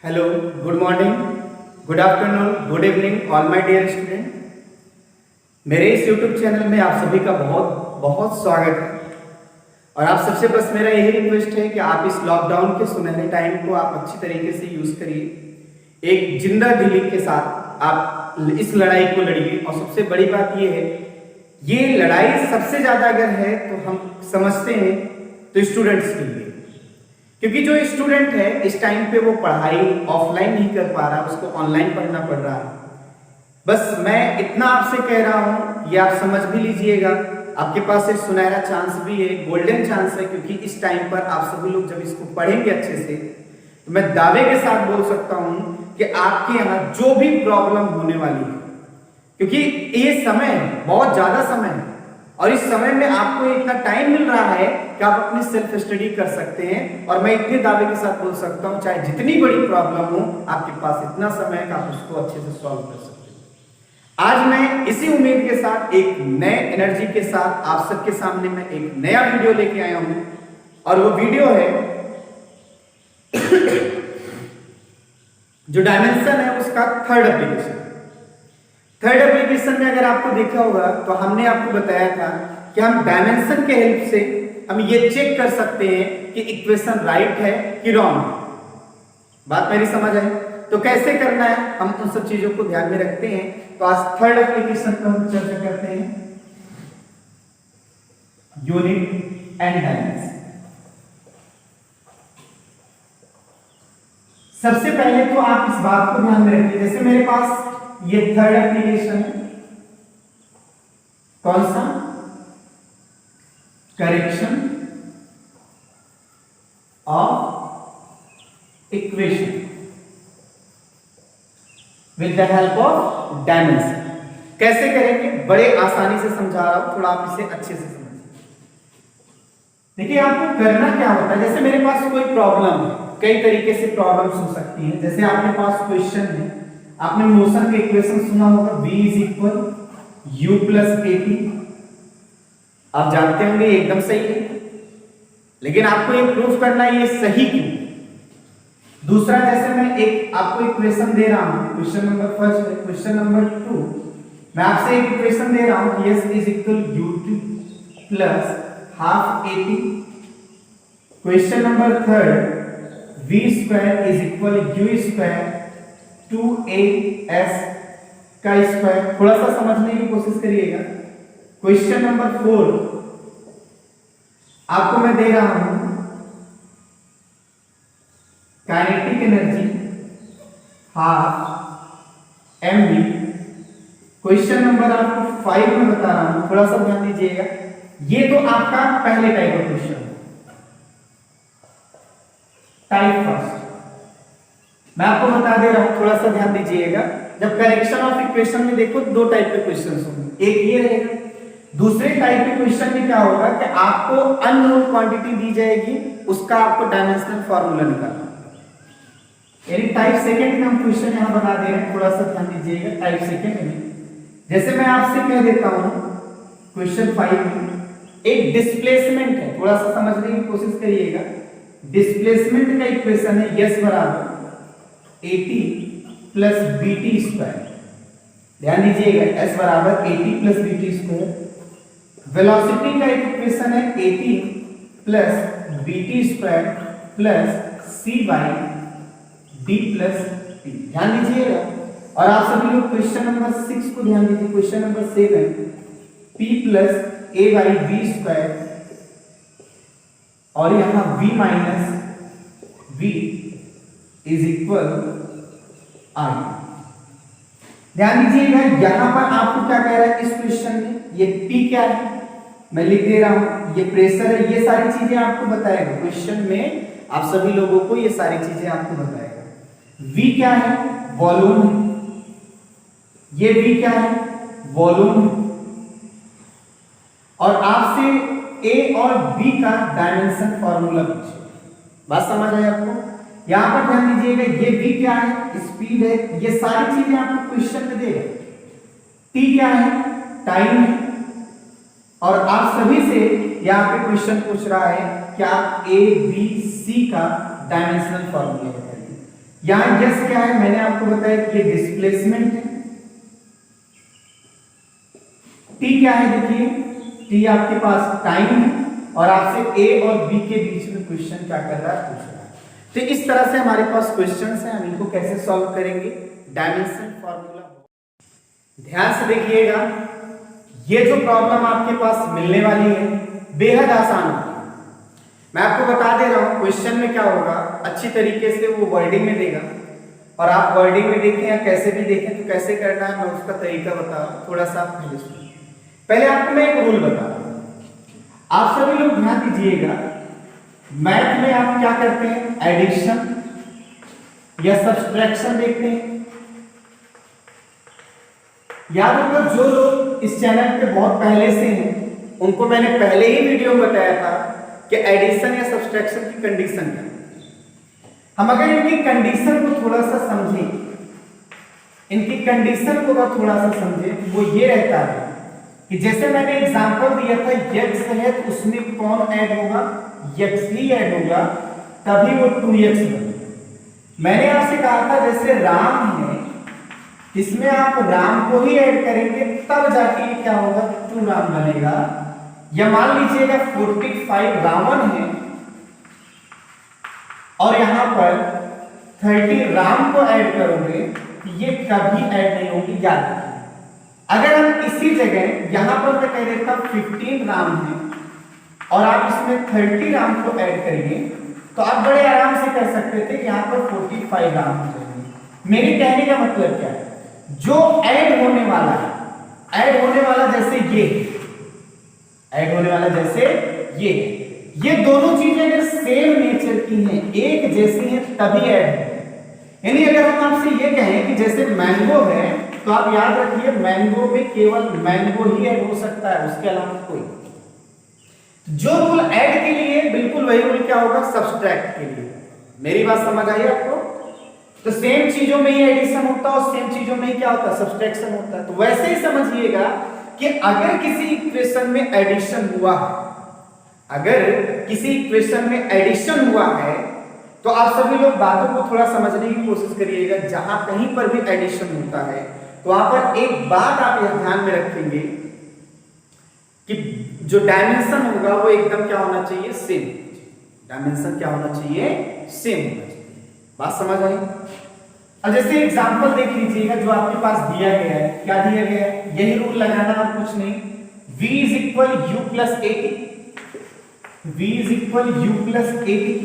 Hello, good morning, good afternoon, good evening all my dear student. मेरे इस YouTube channel में आप सभी का बहुत बहुत स्वागत है। और आप सबसे बस मेरा यही रिक्वेस्ट है कि आप इस लॉकडाउन के सुनहरे टाइम को आप अच्छी तरीके से यूज करिए। एक जिंदा दिली के साथ आप इस लड़ाई को लड़िए। और सबसे बड़ी बात यह है, ये लड़ाई सबसे ज्यादा अगर है तो हम समझते हैं तो स्टूडेंट्स के लिए, क्योंकि जो स्टूडेंट है इस टाइम पे वो पढ़ाई ऑफलाइन नहीं कर पा रहा, उसको ऑनलाइन पढ़ना पड़ रहा है। बस मैं इतना आपसे कह रहा हूं, ये आप समझ भी लीजिएगा। आपके पास एक सुनहरा चांस भी है, गोल्डन चांस है, क्योंकि इस टाइम पर आप सभी लोग जब इसको पढ़ेंगे अच्छे से तो मैं दावे के साथ बोल सकता हूं कि आपके यहाँ जो भी प्रॉब्लम होने वाली है, क्योंकि ये समय बहुत ज्यादा समय है और इस समय में आपको इतना टाइम मिल रहा है कि आप अपनी सेल्फ स्टडी कर सकते हैं। और मैं इतने दावे के साथ बोल सकता हूं, चाहे जितनी बड़ी प्रॉब्लम हो, आपके पास इतना समय है कि आप उसको अच्छे से सॉल्व कर सकते हैं। आज मैं इसी उम्मीद के साथ एक नए एनर्जी के साथ आप सबके सामने मैं एक नया वीडियो लेके आया हूं। और वो वीडियो है जो डायमेंशन है उसका थर्ड एप्लीकेशन। थर्ड एप्लीकेशन में अगर आपको देखा होगा तो हमने आपको बताया था कि हम डायमेंशन के हेल्प से हम ये चेक कर सकते हैं कि इक्वेशन राइट है कि रॉन्ग है। बात मेरी समझ आई? तो कैसे करना है, हम उन सब चीजों को ध्यान में रखते हैं। तो आज थर्ड एप्लीकेशन पर हम चर्चा करते हैं, यूनिट एंड डायमेंशन। सबसे पहले तो आप इस बात को ध्यान में रखिए, जैसे मेरे पास ये थर्ड एप्लीकेशन है, कौन सा? Correction of equation with the help of dimension. कैसे करेंगे? बड़े आसानी से समझा रहा हूं, थोड़ा आप इसे अच्छे से समझिए। देखिए आपको करना क्या होता है, जैसे मेरे पास कोई प्रॉब्लम है, कई तरीके से प्रॉब्लम्स हो सकती हैं। जैसे आपके पास क्वेश्चन है, आपने मोशन के इक्वेशन सुना होगा, v is equal u plus at। आप जानते होंगे एकदम सही है, लेकिन आपको ये प्रूफ करना है ये सही क्यों। दूसरा, जैसे मैं एक आपको इक्वेशन दे रहा हूं, क्वेश्चन नंबर फर्स्ट है, क्वेश्चन नंबर 2 मैं आपसे एक इक्वेशन दे रहा हूं कि s is equal ut plus half at। Question number third, v square is equal u square 2as का स्क्वायर। थोड़ा सा समझने की कोशिश करिएगा। क्वेश्चन नंबर 4 आपको मैं दे रहा हूं kinetic energy half mv। Question number आपको 5 में बता रहा हूं, थोड़ा सा ध्यान दीजिएगा। ये तो आपका पहले टाइप का क्वेश्चन, टाइप फर्स्ट मैं आपको बता दे रहा हूं, थोड़ा सा ध्यान दीजिएगा। जब करेक्शन ऑफ इक्वेशन में देखो दो टाइप के क्वेश्चंस होंगे, एक ये रहेगा, दूसरे टाइप के क्वेश्चन में क्या होगा कि आपको अननोन क्वांटिटी दी जाएगी, उसका आपको डायमेंशनल फार्मूला निकालना। यानी टाइप सेकंड में हम क्वेश्चन यहां बता दे रहे हैं, थोड़ा सा ध्यान दीजिएगा। टाइप सेकंड में जैसे मैं आपसे कह देता हूं क्वेश्चन 5 में एक डिस्प्लेसमेंट है, थोड़ा सा समझने की कोशिश करिएगा। डिस्प्लेसमेंट का इक्वेशन है s बराबर at प्लस bt स्क्वायर। ध्यान दीजिएगा, s बराबर at plus bt square. Velocity का इक्वेशन है at plus bt square plus c by d plus t। ध्यान दीजिएगा। और आप सभी लोग क्वेश्चन नंबर 6 को ध्यान दीजिए। Question number 7 p plus a by b square और यहां v minus v is equal i। ध्यान दीजिएगा, यहां पर आपको क्या कह रहा है इस क्वेश्चन में, ये p क्या है मैं लिख दे रहा हूं, ये प्रेशर है, ये सारी चीजें आपको बताएगा क्वेश्चन में। आप सभी लोगों को ये सारी चीजें आपको बताएगा। v क्या है? वॉल्यूम है। ये v क्या है? वॉल्यूम है। और आपसे a और b का डायमेंशन फार्मूला पूछे। बात समझ आई आपको? यहां पर ध्यान दीजिएगा, ये v क्या है? स्पीड है। ये सारी चीजें आपको क्वेश्चन में देगा। t क्या है? टाइम है। और आप सभी से यहां पे क्वेश्चन पूछ रहा है कि आप a b c का डायमेंशनल फार्मूला बताइए। यहां यस क्या है, मैंने आपको बताया कि ये डिस्प्लेसमेंट है। टी क्या है, देखिए टी आपके पास टाइम है और आपसे ए और बी के बीच में क्वेश्चन क्या कर रहा है, पूछ रहा है। तो इस तरह से हमारे पास क्वेश्चंस हैं, हम इनको कैसे सॉल्व करेंगे, डायमेंशन फार्मूला। ध्यान से देखिएगा, ये जो प्रॉब्लम आपके पास मिलने वाली है बेहद आसान है। मैं आपको बता दे रहा हूं क्वेश्चन में क्या होगा, अच्छी तरीके से वो वर्डिंग में देगा और आप वर्डिंग में देखें या कैसे भी देखें तो कैसे करना है मैं उसका तरीका बता रहा हूं, थोड़ा सा आप पहले सुनिए। पहले आपको मैं एक रूल बता रहा हूं, आप सभी लोग ध्यान दीजिएगा। मैथ में आप क्या करते हैं, एडिशन या सब्सट्रैक्शन देखते हैं। याद होगा जो लोग इस चैनल पे बहुत पहले से हैं उनको मैंने पहले ही वीडियो में बताया था कि एडिशन या सब्सट्रैक्शन की कंडीशन क्या है। हम अगर इनकी कंडीशन को थोड़ा सा समझें, इनकी कंडीशन को अगर थोड़ा सा समझें, वो ये रहता है कि जैसे मैंने एग्जांपल दिया था x है तो उसमें कौन ऐड होगा, x ही ऐड होगा, तभी वो 2x बनेगा। मैंने आपसे कहा था जैसे राम है, इसमें आप राम को ही ऐड करेंगे तब जाके ये क्या होगा, 2 राम बनेगा। या मान लीजिएगा 45 रावण है और यहां पर 30 राम को ऐड करोगे, ये कभी ऐड नहीं होगी, याद रखिए। अगर हम इसी जगह यहां पर मैं कह देता 15 राम है और आप इसमें 30 राम को ऐड करिए तो आप बड़े आराम से कर सकते थे कि यहां पर 45 राम हो जाएंगे। मेरे कहने का मतलब क्या है, जो ऐड होने वाला है, ऐड होने वाला जैसे ये, ऐड होने वाला जैसे ये दोनों चीजें अगर सेम नेचर की हैं, एक जैसी हैं, तभी ऐड है। यानी अगर हम आपसे ये कहें कि जैसे मैंगो है तो आप याद रखिए मैंगो में केवल मैंगो ही ऐड हो सकता है, उसके अलावा कोई। जो रूल ऐड के लिए बिल्कुल वही रूल क्या होगा, सब्सट्रैक्ट के लिए। मेरी बात समझ आई आपको? तो सेम चीजों में ही एडिशन होता है और सेम चीजों में ही क्या होता है, सब्सट्रैक्शन होता है। तो वैसे ही समझिएगा कि अगर किसी इक्वेशन में एडिशन हुआ है, अगर किसी इक्वेशन में एडिशन हुआ है तो आप सभी लोग बातों को थोड़ा समझने की कोशिश करिएगा। जहां कहीं पर भी एडिशन होता है तो वहां पर एक बात आप यह ध्यान में रखेंगे कि जो डायमेंशन होगा वो एकदम क्या होना चाहिए, सेम। डायमेंशन क्या होना चाहिए, सेम होना चाहिए। बात समझ आई? अब जैसे एग्जांपल देख लीजिएगा जो आपके पास दिया गया है, क्या दिया गया है, यही रूल लगाना और कुछ नहीं। v = u + 80, v = u + 80।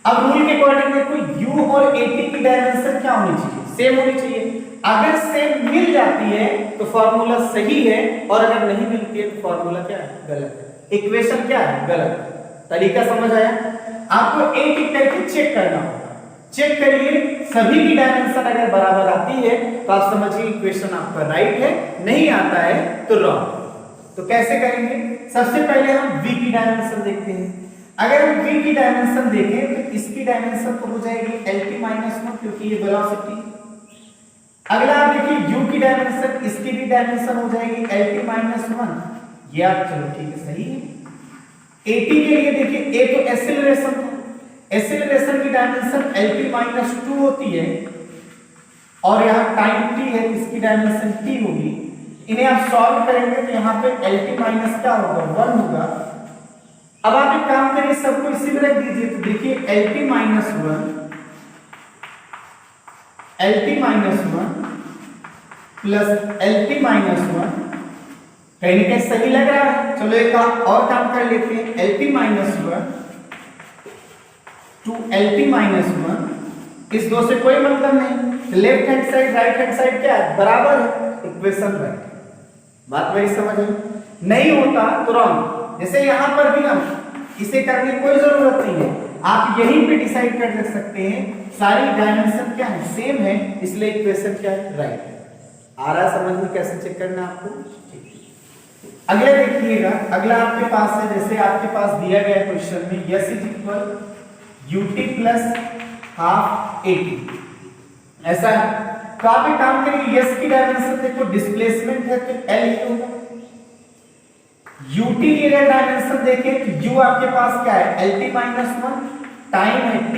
अब रूल के अकॉर्डिंग देखो u और 80 की डायमेंशन क्या होनी चाहिए, सेम होनी चाहिए। अगर सेम मिल जाती है तो फॉर्मूला सही है और अगर नहीं मिलती है तो फॉर्मूला क्या है, गलत है। इक्वेशन क्या है, गलत। तरीका समझ आया? आपको एक एक करके चेक करना होगा। चेक करिए, सभी की डायमेंशन अगर बराबर आती है तो आप समझिए इक्वेशन आपका राइट है, नहीं आता है तो रॉन्ग। तो कैसे करेंगे, सबसे पहले हम v की डायमेंशन देखते हैं। अगर हम v की डायमेंशन देखें तो इसकी डायमेंशन तो हो जाएगी LT-1 क्योंकि ये वेलोसिटी। अगला आप देखिए u की डायमेंशन, इसकी भी डायमेंशन हो जाएगी LT-1। ये आप चलो ठीक है, सही है। 80 के लिए देखिए a तो एक्सेलरेशन है, एक्सेलरेशन की डायमेंशन LT-2 होती है और यहाँ टाइम t है, इसकी डायमेंशन t होगी। इन्हें आप सॉल्व करेंगे तो यहाँ पे LT- क्या होगा, 1 होगा। अब आप एक काम करिए, सबको इसी में रख दीजिए तो देखिए LT-1 प्लस LT-1 कहीं ना कहीं सही लग रहा है। चलो एक और काम कर लेते हैं, LT-1 to LT-1, इस दो से कोई मतलब नहीं। Left hand side right hand side क्या है, बराबर है, इक्वेशन राइट। बात मेरी समझ में नहीं होता तो रॉन्ग। जैसे यहां पर भी हम इसे करने की कोई जरूरत नहीं है, आप यहीं पे डिसाइड कर सकते हैं सारी डायमेंशन क्या है, सेम है, इसलिए इक्वेशन क्या है, राइट है। आ रहा समझ में कैसे चेक करना है आपको? अगला देखिएगा, अगला आपके पास है, जैसे आपके पास दिया गया क्वेश्चन में यस = ut + ½ 80 ऐसा है। तो आप एक काम करिए, यस की डायमेंशन देखो, डिस्प्लेसमेंट है तो L ही होगा। ut की अगर डायमेंशन देखें तो u आपके पास क्या है, LT-1, टाइम है t,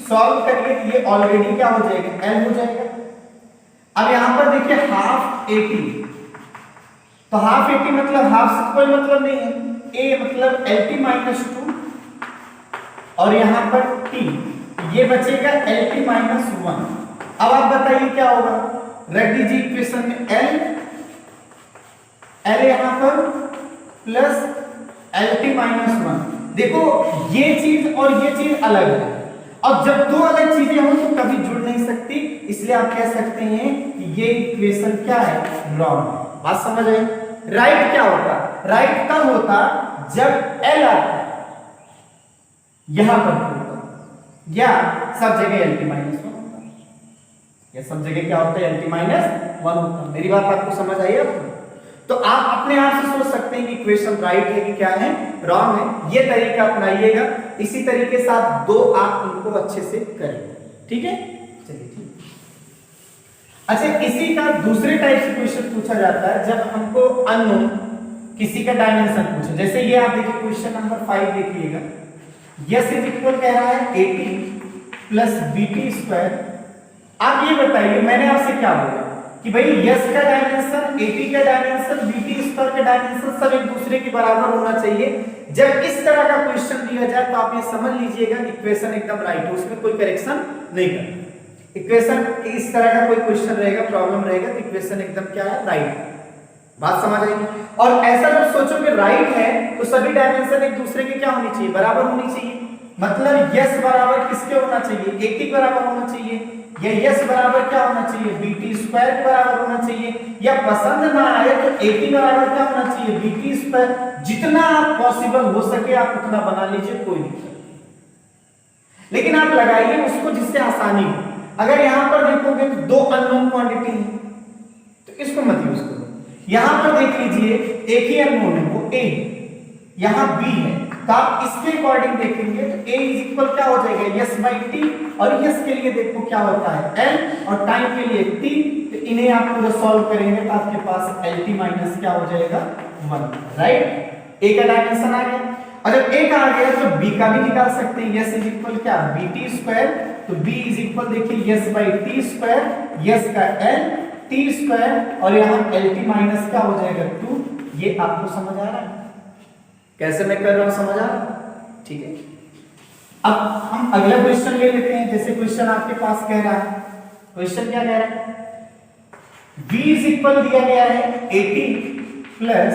सॉल्व करिए ये ऑलरेडी क्या हो जाएगा, एल हो जाएगा। अब यहां पर देखिए हाफ 80, तो हाफ 80 मतलब हाफ से कोई मतलब नहीं है, ए मतलब LT माइनस 2 और यहां पर t, ये बचेगा LT माइनस 1। अब आप बताइए क्या होगा, रख दीजिए इक्वेशन में L यहां पर प्लस LT माइनस 1। देखो ये चीज और ये चीज अलग है, अब जब दो अलग चीजें हो तो कभी जुड़ नहीं सकती, इसलिए आप कह सकते हैं कि ये इक्वेशन क्या है, रॉन्ग है। बात समझ आई? राइट क्या होता, राइट कब होता जब L आता यहां पर होता या सब जगह LT माइनस 1 होता, या सब जगह क्या होता है, LT माइनस 1 होता। मेरी बात आपको समझ आई आपको? तो आप अपने आप से सोच सकते हैं कि इक्वेशन राइट है कि क्या है, रॉन्ग है। ये तरीका अपनाइएगा, इसी तरीके से आप दो आप इनको अच्छे से करेंगे, ठीक है? चलिए ठीक। अच्छा, इसी का दूसरे टाइप से क्वेश्चन पूछा जाता है जब हमको अननोन किसी का डायमेंशन पूछे। जैसे ये आप देखिए क्वेश्चन नंबर 5 देखिएगा, यस इज इक्वल कह रहा है 80 प्लस बीटी स्क्वायर। आप ये बताइए, मैंने आपसे क्या बोला कि भाई यस का डायमेंशन, 80 का डायमेंशन, बीटी स्क्वायर का डायमेंशन सब एक दूसरे के बराबर होना चाहिए। जब इस तरह का क्वेश्चन दिया जाए तो आप ये समझ लीजिएगा इक्वेशन एकदम राइट है, उसमें कोई करेक्शन नहीं करना। इक्वेशन इस तरह का कोई क्वेश्चन रहेगा, प्रॉब्लम रहेगा तो इक्वेशन एकदम क्या है, राइट है। बात समझ आएगी? और ऐसा जब सोचो कि राइट है तो सभी डायमेंशन एक दूसरे के क्या होनी चाहिए, बराबर होनी चाहिए। मतलब यस बराबर किसके होना चाहिए, 80 बराबर होना चाहिए, या यस बराबर क्या होना चाहिए, बीटी स्क्वायर के बराबर होना चाहिए, या पसंद ना आए तो 80 बराबर क्या होना चाहिए, बीटी स्क्वायर। जितना आप पॉसिबल हो सके आप उतना बना लीजिए, कोई दिक्कत नहीं। लेकिन आप लगाइए उसको जिससे आसानी हो। अगर यहां पर देखोगे तो दो अननोन क्वांटिटी है तो इसको मत यूज करो। यहां पर देख लीजिए एक ही अननोन है, वो a, यहां b है, तो आप इसके अकॉर्डिंग देखेंगे तो a इज इक्वल क्या हो जाएगा, यस बाई टी, और यस के लिए देखो क्या होता है l और टाइम के लिए t। तो इन्हें आप पूरा सॉल्व करेंगे तो आपके पास LT माइनस क्या हो जाएगा, 1, राइट। a का डायमेंशन आ गया, और जब a का आ गया तो b का भी निकाल सकते हैं। यस इज इक्वल क्या, bt स्क्वायर, तो b इज इक्वल देखिए yes by T square, yes का l टी स्क्वायर, और यहाँ LT माइनस क्या हो जाएगा 2। ये आपको समझ आ रहा है कैसे मैं कर रहा हूं, समझ आ रहा है? ठीक है। अब हम अगला क्वेश्चन ले लेते हैं। जैसे क्वेश्चन आपके पास कह रहा है, क्वेश्चन क्या कह रहा है, v इज इक्वल दिया गया है 80 plus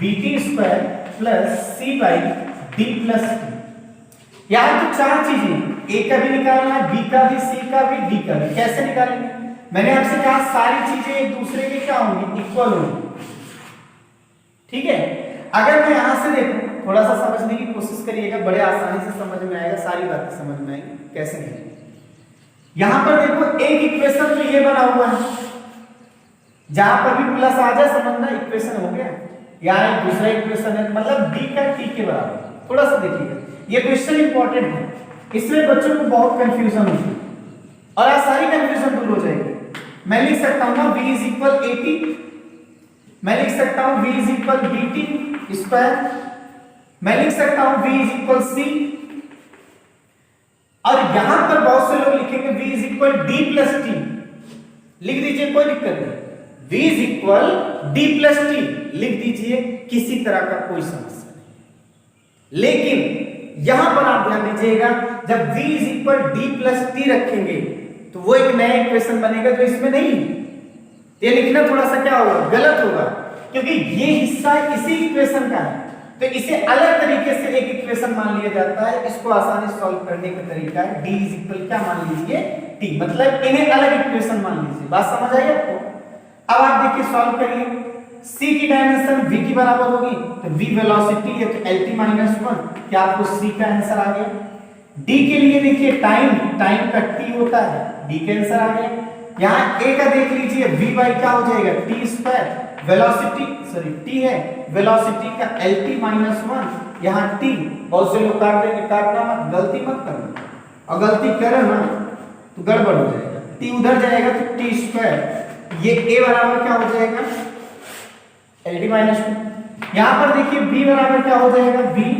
BT square plus c by D plus T. यहाँ तो चार चीजें, a का भी निकालना है, b का भी, c का भी, d का भी। कैसे निकालेंगे? मैंने आपसे कहा सारी चीजें एक दूसरे के क्या होंगी, इक्वल होंगी, ठीक है। अगर मैं यहां से देखूं, थोड़ा सा समझने की कोशिश करिएगा, बड़े आसानी से समझ में आएगा, सारी बातें समझ में आएगी कैसे नहीं। यहां पर देखो एक इक्वेशन तो ये बना हुआ है, जहां पर भी प्लस आ जाए समझना इक्वेशन हो गया। यहाँ एक दूसरा इक्वेशन है, मतलब d का t के बराबर। थोड़ा सा देखिएगा, ये क्वेश्चन इंपॉर्टेंट है, इसमें बच्चों को बहुत कंफ्यूजन होती है और आज सारी कंफ्यूजन दूर हो जाएगी। मैं लिख सकता हूं ना v इज इक्वल 80, मैं लिख सकता हूं v is equal bt square, मैं लिख सकता हूं v इज इक्वल c, और यहां पर बहुत से लोग लिखेंगे v is equal d plus t। लिख दीजिए, कोई दिक्कत नहीं, v is equal d plus t लिख दीजिए, किसी तरह का कोई समस्या नहीं। लेकिन यहां पर आप ध्यान दीजिएगा, जब v is equal d plus t रखेंगे तो वो एक नया इक्वेशन बनेगा जो इसमें नहीं है। ये लिखना थोड़ा सा क्या होगा, गलत होगा, क्योंकि ये हिस्सा इसी इक्वेशन का है, तो इसे अलग तरीके से एक इक्वेशन मान लिया जाता है। इसको आसानी से सॉल्व करने का तरीका है d इज इक्वल क्या मान लीजिए t, मतलब इन्हें अलग इक्वेशन मान लीजिए। बात समझ आई आपको? अब आप देखिए सॉल्व करिए, c की डायमेंशन v की बराबर होगी, तो v वेलोसिटी है तो LT माइनस 1, क्या आपको c का आंसर आ गया। d के लिए देखिए टाइम का t होता है, d का आंसर आ गया। यहाँ a का देख लीजिए v बाई क्या हो जाएगा, t square, velocity sorry t है, वेलोसिटी का LT माइनस 1, यहाँ t, बहुत से लोग काट देंगे, काटना मत, गलती मत करना, और गलती करे ना तो गड़बड़ हो जाएगा, t उधर जाएगा तो t स्क्वायर, ये a बराबर क्या हो जाएगा, LT माइनस 2। यहाँ पर देखिए b बराबर क्या हो जाएगा, v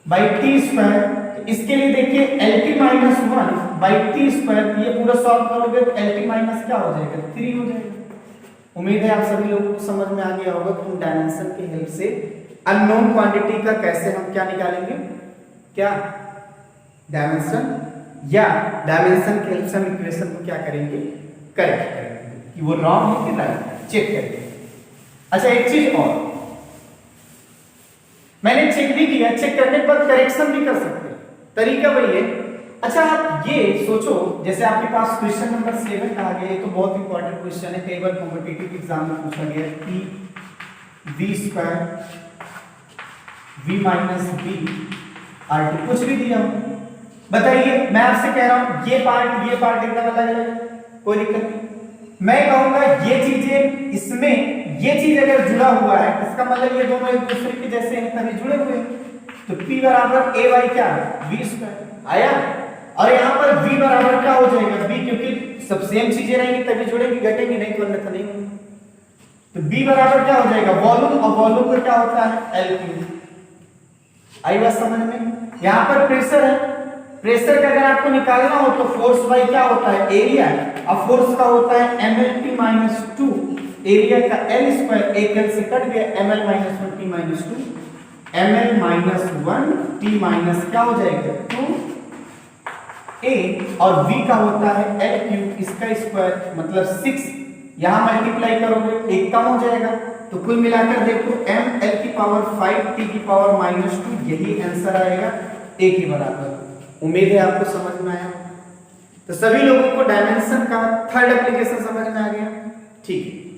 बाई टी स्क्वायर, तो इसके लिए देखिए LT माइनस 1/t², ये पूरा सॉल्व करोगे तो LT माइनस क्या हो जाएगा 3 हो जाएगा। उम्मीद है आप सभी लोगों को समझ में आ गया होगा कि डायमेंशन की हेल्प से अननोन क्वांटिटी का कैसे हम क्या निकालेंगे, क्या डायमेंशन, या डायमेंशन की हेल्प से हम इक्वेशन को क्या करेंगे, करेक्ट करेंगे कि वो रॉन्ग है कि राइट, चेक करेंगे। अच्छा एक चीज और, मैंने चेक भी किया, चेक करने के बाद करेक्शन भी कर सकते हैं, तरीका वही है। अच्छा आप ये सोचो, जैसे आपके पास क्वेश्चन नंबर 7 आ गया, ये तो बहुत इंपॉर्टेंट क्वेश्चन है, कई बार कॉम्पिटिटिव एग्जाम में पूछा गया है कि v² v minus b r2 कुछ भी दिया हो, बताइए। मैं आपसे कह रहा हूं ये पार्ट एकदम अलग अलग, कोई दिक्कत नहीं। मैं कहूंगा ये चीजें, इसमें ये चीज अगर जुड़ा हुआ है, इसका मतलब ये दोनों एक दूसरे के जैसे हैं, तभी जुड़े हुए हैं। तो p बराबर a बाई क्या v² आया, और यहाँ पर v बराबर क्या हो जाएगा b, क्योंकि सब सेम चीजें रहेंगी तभी जुड़ेंगी, घटेंगी नहीं तो अन्यथा नहीं होंगी। तो b बराबर क्या हो जाएगा वॉल्यूम, और वॉल्यूम का क्या होता है L3। आई बात समझ में। यहाँ पर प्रेशर है, प्रेशर का अगर आपको निकालना हो तो फोर्स बाई क्या होता है एरिया, और फोर्स का होता है mLT माइनस 2, एरिया का L², एक L से कट गया, mL minus 1 T minus 2, mL minus 1 T minus क्या हो जाएगा 2a, और v का होता है L3, इसका स्क्वायर मतलब 6, यहां मल्टीप्लाई करोगे एक कम हो जाएगा, तो कुल मिलाकर देखो mL की पावर 5 T की पावर माइनस 2, यही आंसर आएगा a के बराबर। उम्मीद है आपको समझ में आया। तो सभी लोगों को डायमेंशन का थर्ड एप्लीकेशन समझ में आ गया, ठीक है।